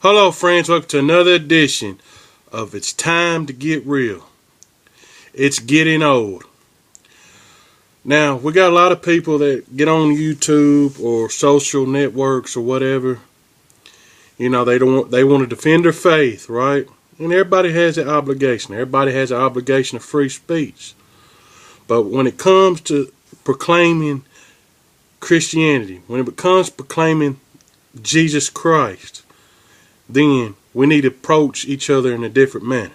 Hello friends, welcome to another edition of It's Time to Get Real. It's getting old. Now, we got a lot of people that get on YouTube or social networks or whatever. You know, they want to defend their faith, right? And everybody has an obligation. Everybody has an obligation of free speech. But when it comes to proclaiming Christianity, when it becomes proclaiming Jesus Christ, then we need to approach each other in a different manner.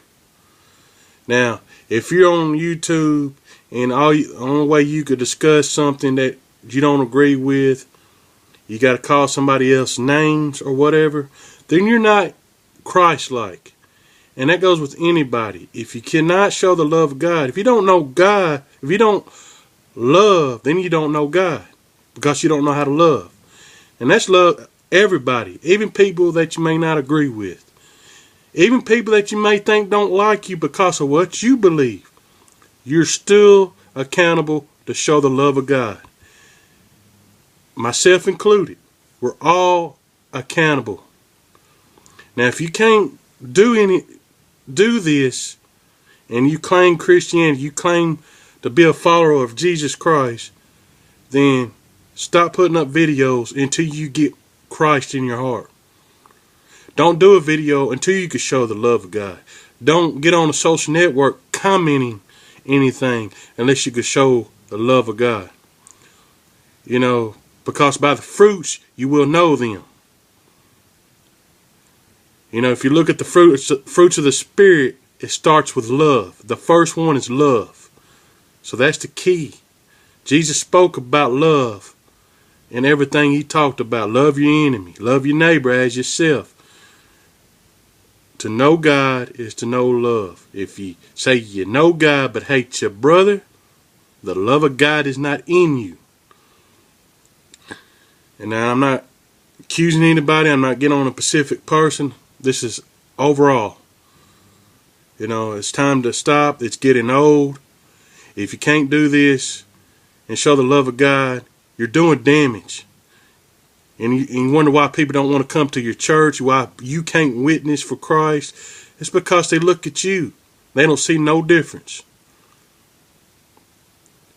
Now, if you're on YouTube and the only way you could discuss something that you don't agree with, you got to call somebody else names or whatever, then you're not Christ-like. And that goes with anybody. If you cannot show the love of God, if you don't know God, if you don't love, then you don't know God, because you don't know how to love. And that's love everybody, even people that you may not agree with. Even people that you may think don't like you because of what you believe. You're still accountable to show the love of God. Myself included. We're all accountable. Now, if you can't do this, and you claim Christianity, you claim to be a follower of Jesus Christ, then stop putting up videos until you get Christ in your heart. Don't do a video until you can show the love of God. Don't get on a social network commenting anything unless you can show the love of God. You know, because by the fruits you will know them. You know, if you look at the fruits of the Spirit, it starts with love. The first one is love. So that's the key. Jesus spoke about love in everything he talked about. Love your enemy. Love your neighbor as yourself. To know God is to know love. If you say you know God but hate your brother, the love of God is not in you. And now I'm not accusing anybody. I'm not getting on a specific person. This is overall. You know, it's time to stop. It's getting old. If you can't do this and show the love of God, you're doing damage. And you wonder why people don't want to come to your church, why you can't witness for Christ. It's because they look at you. They don't see no difference.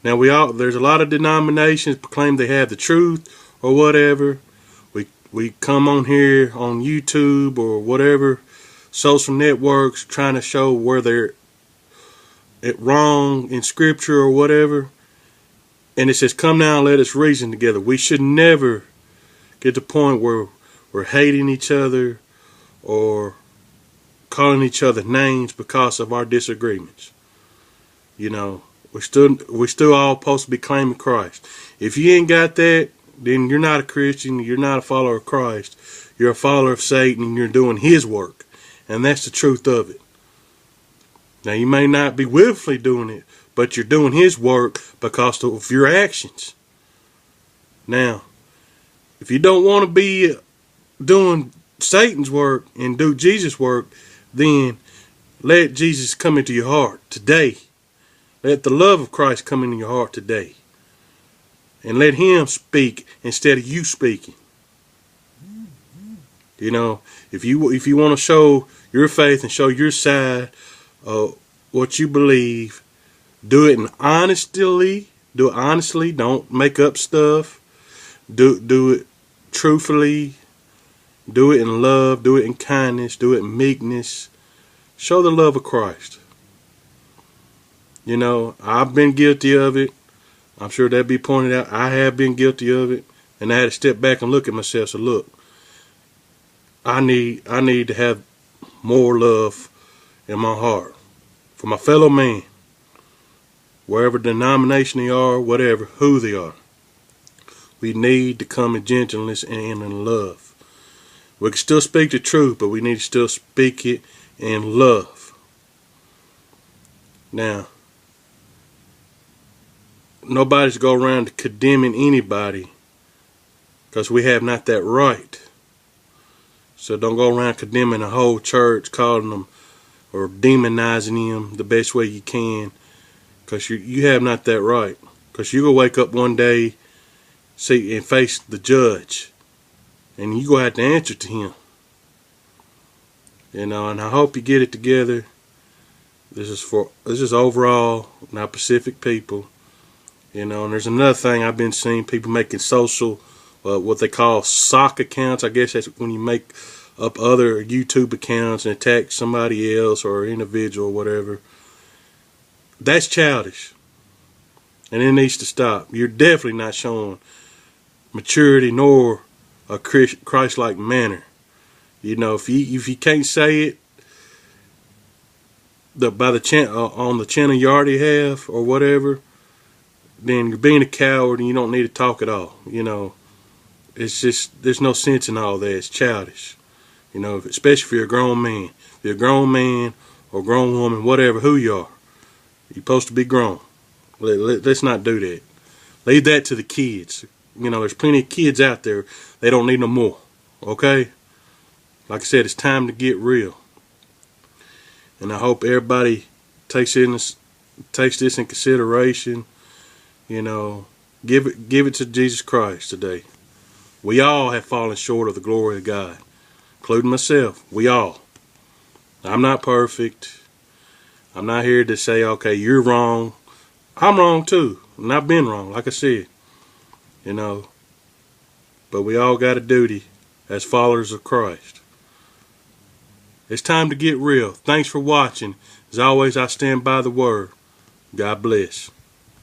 Now, there's a lot of denominations proclaim they have the truth or whatever. We come on here on YouTube or whatever social networks trying to show where they're wrong in Scripture or whatever. And it says, come now and let us reason together. We should never get to the point where we're hating each other or calling each other names because of our disagreements. You know, we're still all supposed to be claiming Christ. If you ain't got that, then you're not a Christian. You're not a follower of Christ. You're a follower of Satan, and you're doing his work. And that's the truth of it. Now, you may not be willfully doing it, but you're doing his work because of your actions. Now, if you don't want to be doing Satan's work and do Jesus' work, then let Jesus come into your heart today. Let the love of Christ come into your heart today. And let him speak instead of you speaking. You know, if you want to show your faith and show your side of what you believe, do it honestly. Do it honestly. Don't make up stuff. Do it truthfully. Do it in love. Do it in kindness. Do it in meekness. Show the love of Christ. You know, I've been guilty of it. I'm sure that'd be pointed out. I have been guilty of it. And I had to step back and look at myself. So look, I need to have more love in my heart for my fellow man, wherever denomination they are, whatever, who they are. We need to come in gentleness and in love. We can still speak the truth, but we need to still speak it in love. Now, nobody's go around condemning anybody because we have not that right. So don't go around condemning the whole church, calling them or demonizing them the best way you can, because you have not that right. Because you're going to wake up one day and face the judge, and you're going to have to answer to him. And I hope you get it together. This is overall, not Pacific people. And there's another thing I've been seeing, people making social, what they call sock accounts. I guess that's when you make up other YouTube accounts and attack somebody else or individual or whatever. That's childish. And it needs to stop. You're definitely not showing maturity nor a Christ-like manner. If you can't say it by the on the channel you already have or whatever, then you're being a coward and you don't need to talk at all. It's just, there's no sense in all that. It's childish. Especially if you're a grown man. If you're a grown man or grown woman, whatever, who you are, you're supposed to be grown. Let's not do that. Leave that to the kids. There's plenty of kids out there. They don't need no more. Okay? Like I said, it's time to get real. And I hope everybody takes this in consideration. Give it to Jesus Christ today. We all have fallen short of the glory of God, including myself. We all. I'm not perfect. I'm not here to say, okay, you're wrong. I'm wrong too. And I've been wrong, like I said. But we all got a duty as followers of Christ. It's time to get real. Thanks for watching. As always, I stand by the word. God bless.